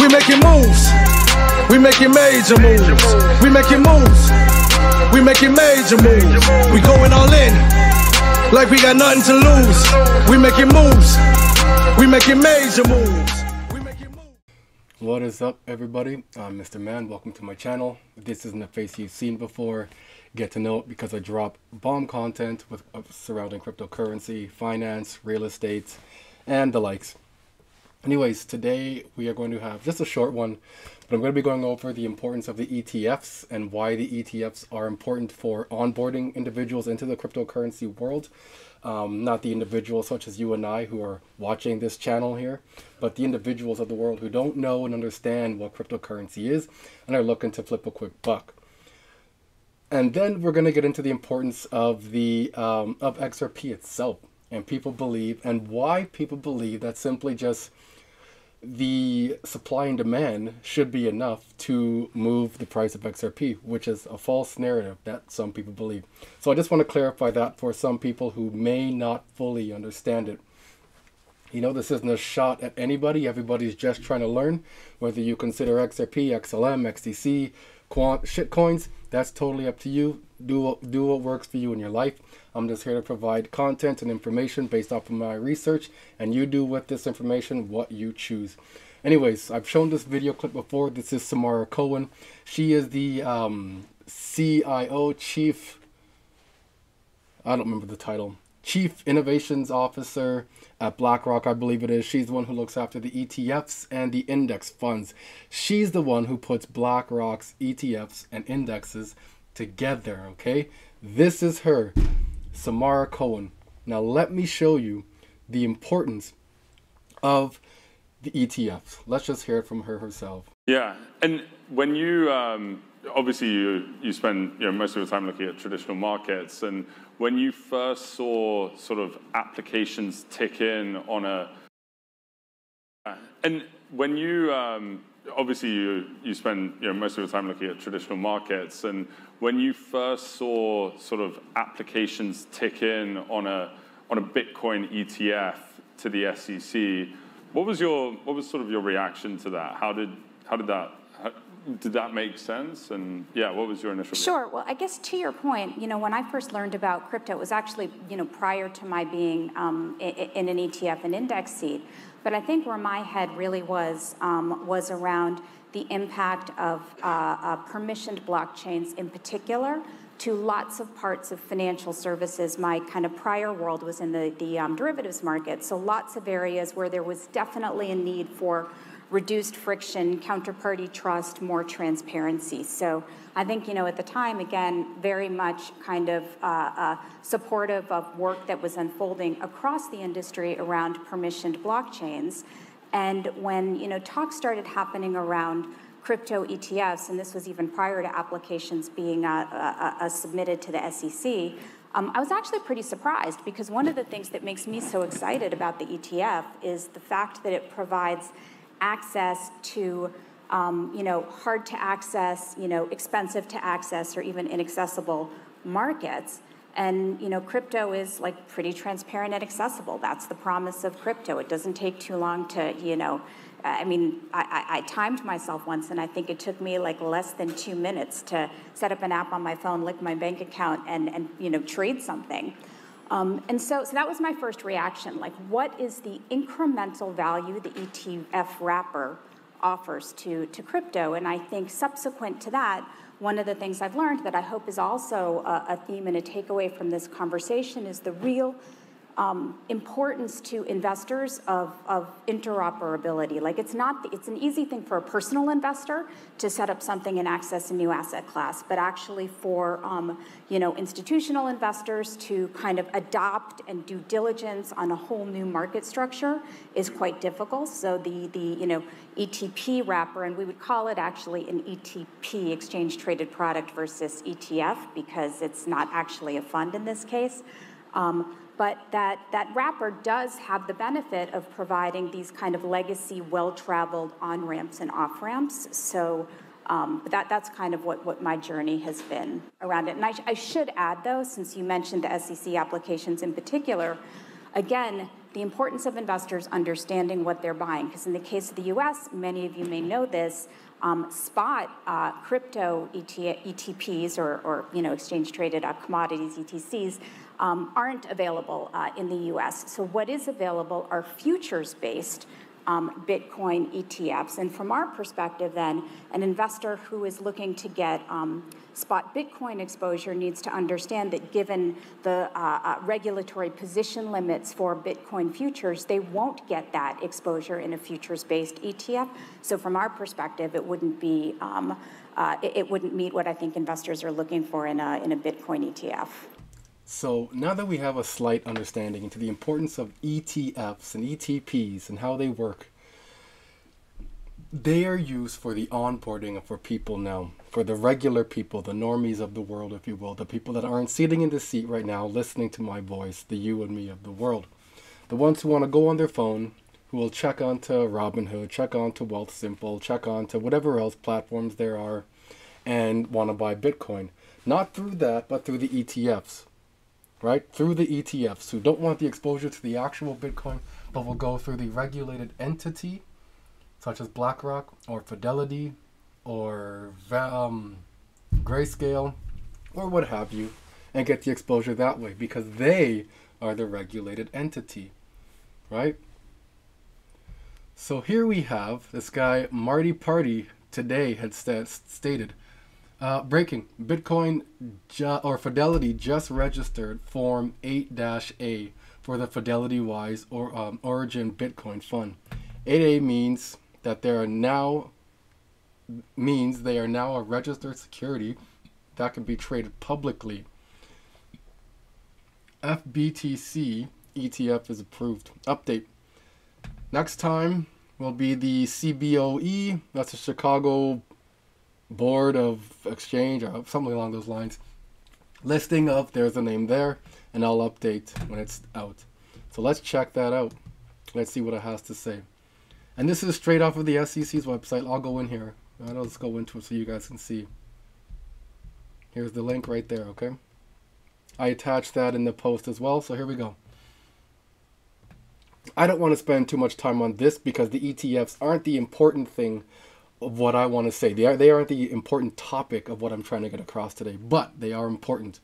We making moves. We making major moves. We making moves. We making major moves. We going all in like we got nothing to lose. We making moves. We making major moves. What is up, everybody? I'm Mr. Man. Welcome to my channel. If this isn't a face you've seen before, get to know it because I drop bomb content with surrounding cryptocurrency, finance, real estate, and the likes. Anyways, today we are going to have just a short one, but I'm going to be going over the importance of the ETFs and why the ETFs are important for onboarding individuals into the cryptocurrency world. Not the individuals such as you and I who are watching this channel here, but the individuals of the world who don't know and understand what cryptocurrency is and are looking to flip a quick buck. And then we're going to get into the importance of the of XRP itself, and people believe, and why people believe that simply just the supply and demand should be enough to move the price of XRP, which is a false narrative that some people believe. So I just want to clarify that for some people who may not fully understand it. You know, this isn't a shot at anybody. Everybody's just trying to learn. Whether you consider XRP, XLM, XDC, shitcoins, that's totally up to you. Do what works for you in your life. I'm just here to provide content and information based off of my research, and you do with this information what you choose. Anyways, I've shown this video clip before. This is Samara Cohen. She is the CIO, I don't remember the title, Chief Innovations Officer at BlackRock, I believe it is. She's the one who looks after the ETFs and the index funds. She's the one who puts BlackRock's ETFs and indexes together, okay? This is her, Samara Cohen. Now let me show you the importance of the ETFs. Let's just hear it from her herself. Yeah, and when you obviously you spend most of your time looking at traditional markets, and when you first saw sort of applications tick in on a and when you obviously you spend most of your time looking at traditional markets, and when you first saw sort of applications tick in on a Bitcoin ETF to the SEC, what was sort of your reaction to that? How did that make sense? And yeah, what was your initial reaction? Sure. Well, I guess to your point, when I first learned about crypto, it was actually, prior to my being in an ETF and index seat. But I think where my head really was around the impact of permissioned blockchains in particular to lots of parts of financial services. My kind of prior world was in the derivatives market. So lots of areas where there was definitely a need for reduced friction, counterparty trust, more transparency. So I think, at the time, again, very much kind of supportive of work that was unfolding across the industry around permissioned blockchains. And when, talk started happening around crypto ETFs, and this was even prior to applications being submitted to the SEC, I was actually pretty surprised, because one of the things that makes me so excited about the ETF is the fact that it provides access to, hard to access, expensive to access, or even inaccessible markets. And, crypto is like pretty transparent and accessible. That's the promise of crypto. It doesn't take too long to, I timed myself once, and I think it took me like less than 2 minutes to set up an app on my phone, link my bank account, and trade something. And so that was my first reaction. Like, what is the incremental value the ETF wrapper offers to crypto? And I think subsequent to that, one of the things I've learned that I hope is also a theme and a takeaway from this conversation is the real importance to investors of interoperability. Like, it's an easy thing for a personal investor to set up something and access a new asset class, but actually for institutional investors to kind of adopt and do diligence on a whole new market structure is quite difficult. So the ETP wrapper, and we would call it actually an ETP, exchange traded product, versus ETF, because it's not actually a fund in this case. But that wrapper does have the benefit of providing these kind of legacy, well-traveled on-ramps and off-ramps. So that's kind of what my journey has been around it. And I should add, though, since you mentioned the SEC applications in particular, again, the importance of investors understanding what they're buying. Because in the case of the US, many of you may know this, spot crypto ETPs or exchange traded commodities ETCs aren't available in the US. So what is available are futures based Bitcoin ETFs. And from our perspective then, an investor who is looking to get spot Bitcoin exposure needs to understand that given the regulatory position limits for Bitcoin futures, they won't get that exposure in a futures-based ETF. So from our perspective, it wouldn't be, it wouldn't meet what I think investors are looking for in a Bitcoin ETF. So now that we have a slight understanding into the importance of ETFs and ETPs and how they work, they are used for the onboarding for people now, for the regular people, the normies of the world, if you will, the people that aren't sitting in the seat right now listening to my voice, the you and me of the world. The ones who want to go on their phone, who will check onto Robinhood, check onto Wealthsimple, check onto whatever else platforms there are, and want to buy Bitcoin. Not through that, but through the ETFs. Right? Through the ETFs, who don't want the exposure to the actual Bitcoin, but will go through the regulated entity, such as BlackRock or Fidelity or Grayscale or what have you, and get the exposure that way because they are the regulated entity, right? So here we have this guy, Marty Party, today had stated, breaking, Bitcoin or Fidelity just registered Form 8-A for the Fidelity Wise or Origin Bitcoin Fund. 8A means that they are now a registered security that can be traded publicly. FBTC ETF is approved. Update. Next time will be the CBOE, that's the Chicago Board of Exchange or something along those lines. Listing of, there's a name there, and I'll update when it's out. So let's check that out. Let's see what it has to say. And this is straight off of the SEC's website. I'll go in here. Let's go into it so you guys can see. Here's the link right there, okay? I attached that in the post as well, so here we go. I don't want to spend too much time on this because the ETFs aren't the important thing of what I want to say. They aren't the important topic of what I'm trying to get across today, but they are important.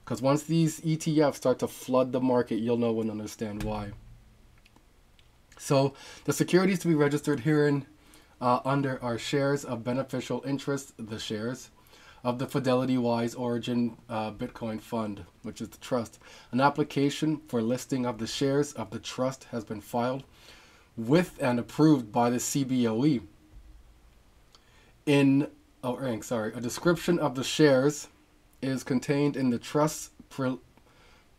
Because once these ETFs start to flood the market, you'll know and understand why. So the securities to be registered herein under are shares of beneficial interest, the shares of the Fidelity Wise Origin Bitcoin Fund, which is the trust. An application for listing of the shares of the trust has been filed with and approved by the CBOE. A description of the shares is contained in the trust's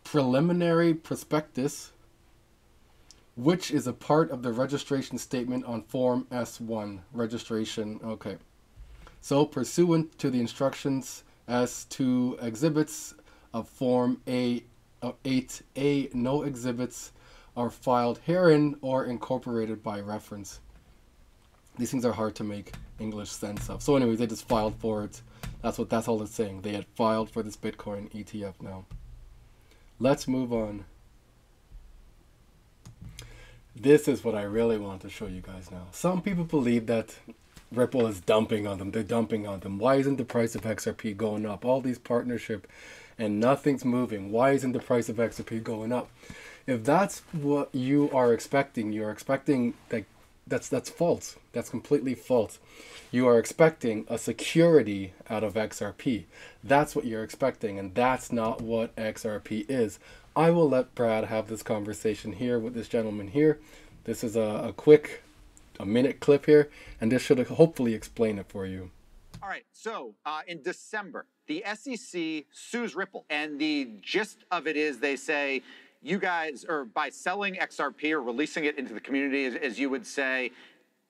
preliminary prospectus, which is a part of the registration statement on Form S1 registration. Okay. So pursuant to the instructions as to exhibits of Form 8A, no exhibits are filed herein or incorporated by reference. These things are hard to make English sense of. So anyways, they just filed for it. That's all it's saying. They had filed for this Bitcoin ETF now. Let's move on. This is what I really want to show you guys now. Some people believe that Ripple is dumping on them. They're dumping on them. Why isn't the price of XRP going up? All these partnership and nothing's moving. Why isn't the price of XRP going up? If that's what you are expecting, you're expecting that that's false. That's completely false. You are expecting a security out of XRP. That's what you're expecting, and that's not what XRP is. I will let Brad have this conversation here with this gentleman here. This is a quick, minute clip here, and this should hopefully explain it for you. All right, so in December, the SEC sues Ripple, and the gist of it is they say, you guys, or by selling XRP or releasing it into the community, as you would say,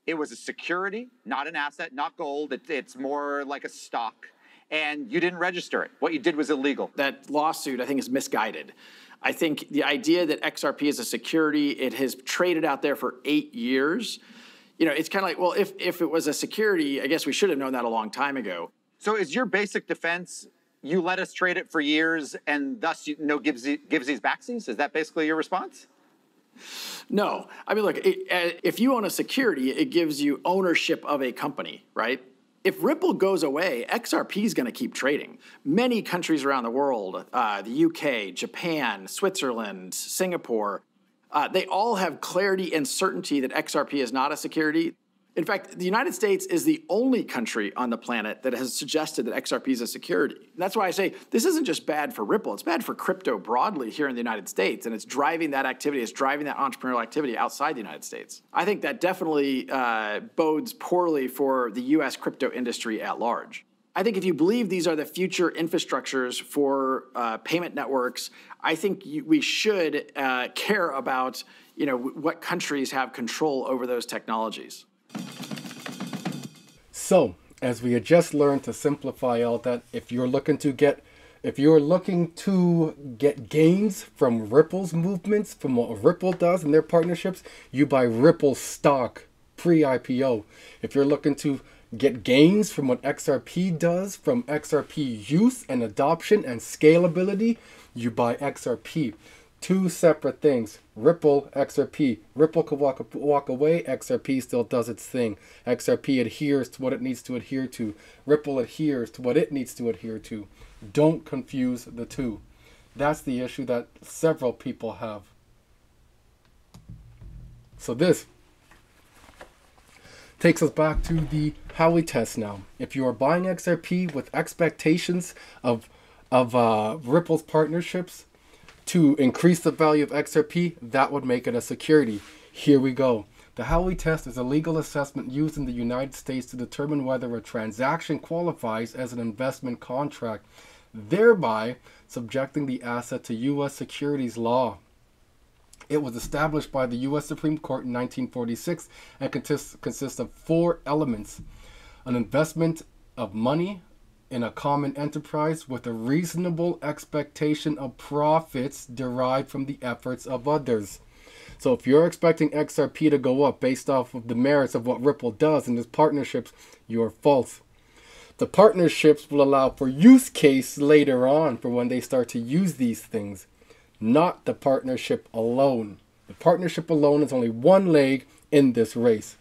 it was a security, not an asset, not gold. It's more like a stock, and you didn't register it. What you did was illegal. That lawsuit, I think, is misguided. I think the idea that XRP is a security, it has traded out there for 8 years. You know, it's kind of like, well, if it was a security, I guess we should have known that a long time ago. So is your basic defense, you let us trade it for years and thus gives these backsies? Is that basically your response? No. I mean, look, if you own a security, it gives you ownership of a company, right? If Ripple goes away, XRP is going to keep trading. Many countries around the world, the UK, Japan, Switzerland, Singapore, they all have clarity and certainty that XRP is not a security. In fact, the United States is the only country on the planet that has suggested that XRP is a security. And that's why I say this isn't just bad for Ripple, it's bad for crypto broadly here in the United States, and it's driving that activity, it's driving that entrepreneurial activity outside the United States. I think that definitely bodes poorly for the US crypto industry at large. I think if you believe these are the future infrastructures for payment networks, I think we should care about what countries have control over those technologies. So, as we had just learned, to simplify all that, if you're looking to get gains from Ripple's movements, from what Ripple does and their partnerships, you buy Ripple stock pre-IPO. If you're looking to get gains from what XRP does, from XRP use and adoption and scalability, you buy XRP. Two separate things. Ripple, XRP. Ripple could walk away. XRP still does its thing. XRP adheres to what it needs to adhere to. Ripple adheres to what it needs to adhere to. Don't confuse the two. That's the issue that several people have. So this takes us back to the Howey test now. If you are buying XRP with expectations of Ripple's partnerships to increase the value of XRP, that would make it a security. Here we go. The Howey test is a legal assessment used in the United States to determine whether a transaction qualifies as an investment contract, thereby subjecting the asset to U.S. securities law. It was established by the U.S. Supreme Court in 1946 and consists of 4 elements: an investment of money in a common enterprise with a reasonable expectation of profits derived from the efforts of others. So if you're expecting XRP to go up based off of the merits of what Ripple does in its partnerships, you're false. The partnerships will allow for use case later on for when they start to use these things, not the partnership alone. The partnership alone is only one leg in this race.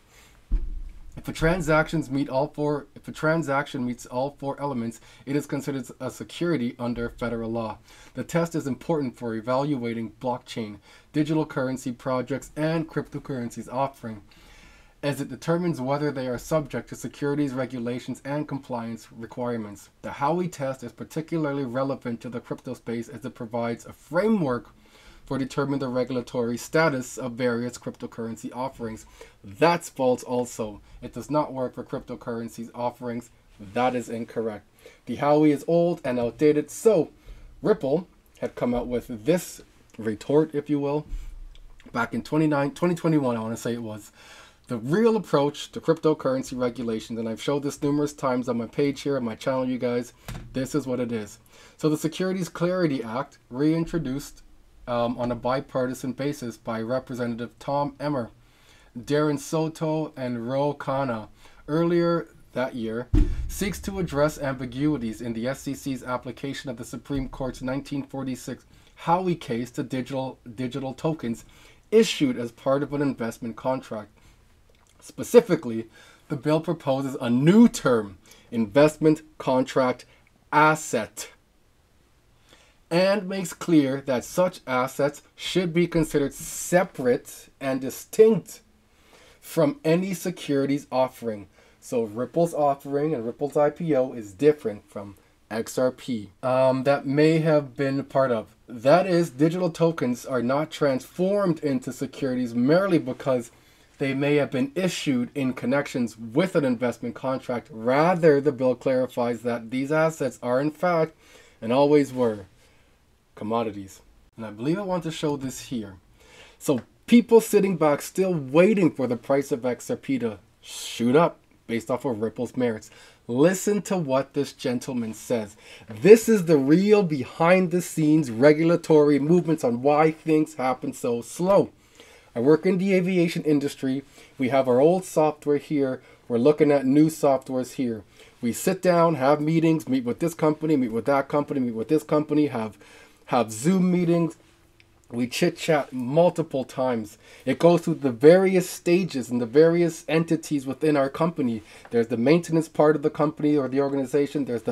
If a transaction meets all 4 elements, it is considered a security under federal law. The test is important for evaluating blockchain, digital currency projects, and cryptocurrencies offering, as it determines whether they are subject to securities regulations and compliance requirements. The Howey test is particularly relevant to the crypto space as it provides a framework for determining the regulatory status of various cryptocurrency offerings. That's false also. It does not work for cryptocurrencies offerings. That is incorrect. The Howey is old and outdated, so Ripple had come out with this retort, if you will, back in 2021, I want to say it was. The real approach to cryptocurrency regulations, and I've showed this numerous times on my page here, on my channel, you guys. This is what it is. So the Securities Clarity Act, reintroduced on a bipartisan basis by Representative Tom Emmer, Darren Soto, and Ro Khanna earlier that year, seeks to address ambiguities in the SEC's application of the Supreme Court's 1946 Howey case to digital tokens issued as part of an investment contract. Specifically, the bill proposes a new term, investment contract asset, and makes clear that such assets should be considered separate and distinct from any securities offering. So Ripple's offering and Ripple's IPO is different from XRP that may have been part of. That is, digital tokens are not transformed into securities merely because they may have been issued in connections with an investment contract. Rather, the bill clarifies that these assets are in fact, and always were, commodities. And I believe I want to show this here. So people sitting back still waiting for the price of XRP to shoot up based off of Ripple's merits. Listen to what this gentleman says. This is the real behind the scenes regulatory movements on why things happen so slow. I work in the aviation industry. We have our old software here. We're looking at new softwares here. We sit down, have meetings, meet with this company, meet with that company, meet with this company, have Zoom meetings, We chit-chat multiple times. It goes through the various stages and the various entities within our company. There's the maintenance part of the company or the organization. There's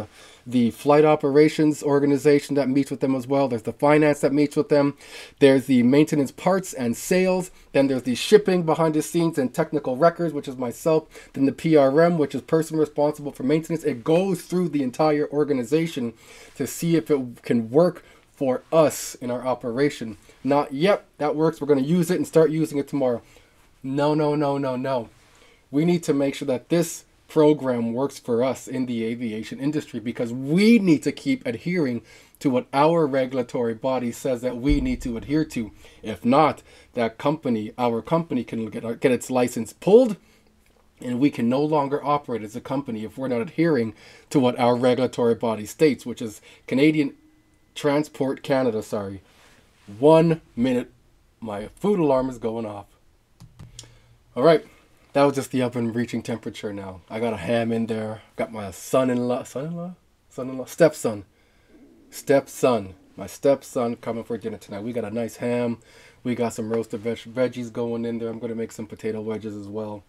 the flight operations organization that meets with them as well. There's the finance that meets with them. There's the maintenance parts and sales. Then there's the shipping behind the scenes and technical records, which is myself. Then the PRM, which is person responsible for maintenance. It goes through the entire organization to see if it can work for us in our operation. Not, yep, that works, we're going to use it and start using it tomorrow. No, no, no, no, no. We need to make sure that this program works for us in the aviation industry, because we need to keep adhering to what our regulatory body says that we need to adhere to. If not, that company, our company, can get its license pulled, and we can no longer operate as a company if we're not adhering to what our regulatory body states, which is Canadian Transport Canada, sorry. 1 minute, my food alarm is going off. All right, that was just the oven reaching temperature now. I got a ham in there. Got my stepson, my stepson coming for dinner tonight. We got a nice ham. We got some roasted veggies going in there. I'm going to make some potato wedges as well.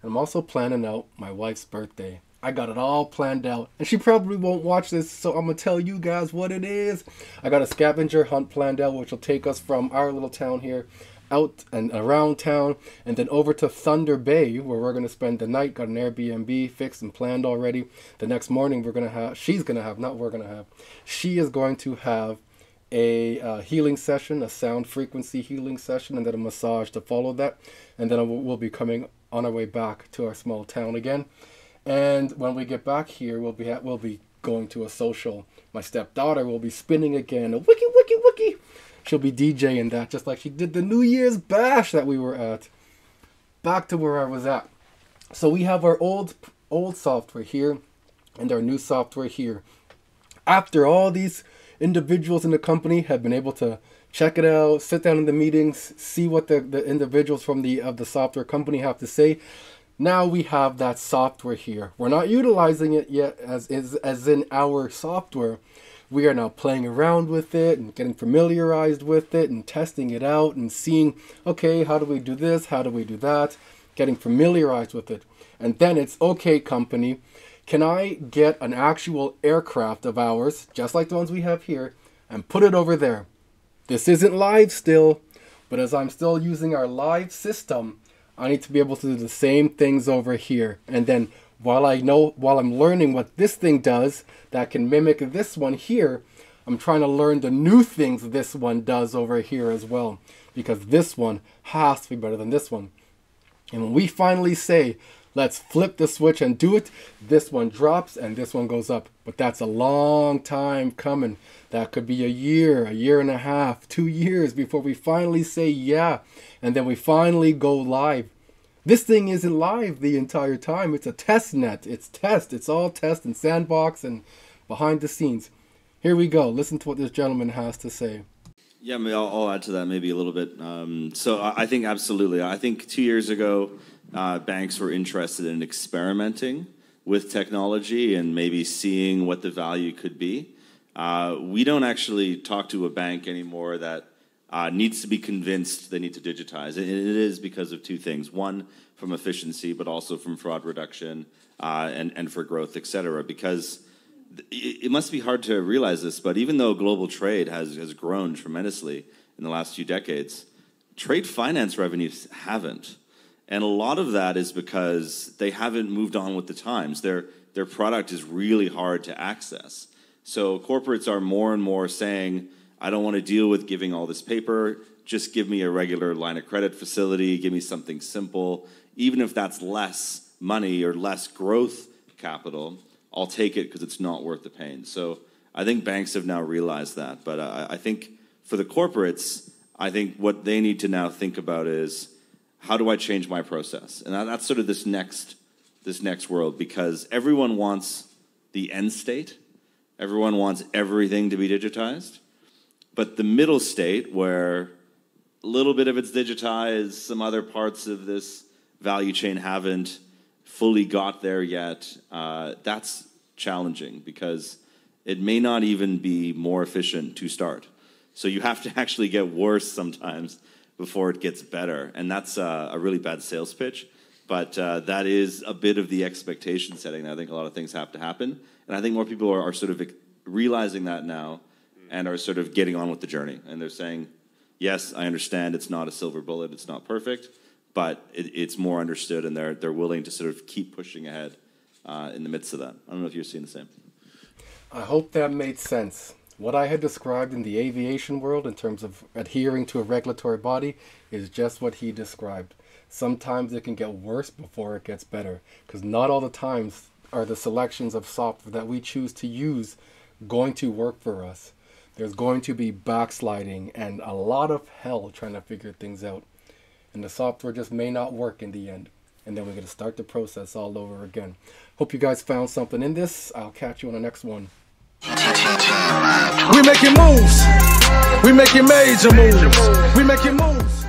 And I'm also planning out my wife's birthday. I got it all planned out, and she probably won't watch this, so I'm going to tell you guys what it is. I got a scavenger hunt planned out, which will take us from our little town here out and around town, and then over to Thunder Bay, where we're going to spend the night. Got an Airbnb fixed and planned already. The next morning, she is going to have a healing session, a sound frequency healing session, and then a massage to follow that. And then we'll be coming on our way back to our small town again. And when we get back here, we'll be going to a social. My stepdaughter will be spinning again. A wiki, wiki, wiki. She'll be DJing that, just like she did the New Year's bash that we were at. Back to where I was at. So we have our old software here and our new software here. After all these individuals in the company have been able to check it out, sit down in the meetings, see what the individuals from the software company have to say, now we have that software here. We're not utilizing it yet as in our software. We are now playing around with it and getting familiarized with it and testing it out and seeing, okay, how do we do this? How do we do that? Getting familiarized with it. And then it's, okay, company, can I get an actual aircraft of ours, just like the ones we have here, and put it over there? This isn't live still, but as I'm still using our live system, I need to be able to do the same things over here. And then while I'm learning what this thing does that can mimic this one here, I'm trying to learn the new things this one does over here as well, because this one has to be better than this one. And when we finally say, let's flip the switch and do it, this one drops and this one goes up. But that's a long time coming. That could be a year and a half, 2 years before we finally say yeah. And then we finally go live. This thing isn't live the entire time. It's a test net. It's all test and sandbox and behind the scenes. Here we go. Listen to what this gentleman has to say. Yeah, I'll add to that maybe a little bit. So I think absolutely. I think 2 years ago, banks were interested in experimenting with technology and maybe seeing what the value could be. We don't actually talk to a bank anymore that needs to be convinced they need to digitize. It is because of two things. One, from efficiency, but also from fraud reduction and for growth, et cetera. Because it must be hard to realize this, but even though global trade has grown tremendously in the last few decades, trade finance revenues haven't. And a lot of that is because they haven't moved on with the times. Their product is really hard to access. So corporates are more and more saying, I don't want to deal with giving all this paper. Just give me a regular line of credit facility. Give me something simple. Even if that's less money or less growth capital, I'll take it because it's not worth the pain. So I think banks have now realized that. But I think for the corporates, I think what they need to now think about is, how do I change my process? And that's sort of this next world, because everyone wants the end state. Everyone wants everything to be digitized. But the middle state, where a little bit of it's digitized, some other parts of this value chain haven't fully got there yet, that's challenging because it may not even be more efficient to start. So you have to actually get worse sometimes before it gets better. And that's a really bad sales pitch. But that is a bit of the expectation setting. I think a lot of things have to happen. And I think more people are sort of realizing that now and are sort of getting on with the journey. And they're saying, yes, I understand it's not a silver bullet, it's not perfect, but it's more understood, and they're willing to sort of keep pushing ahead in the midst of that. I don't know if you're seeing the same. I hope that made sense. What I had described in the aviation world in terms of adhering to a regulatory body is just what he described. Sometimes it can get worse before it gets better, because not all the times are the selections of software that we choose to use going to work for us. There's going to be backsliding and a lot of hell trying to figure things out. And the software just may not work in the end. And then we're going to start the process all over again. Hope you guys found something in this. I'll catch you on the next one. We making moves. We making major moves. We making moves.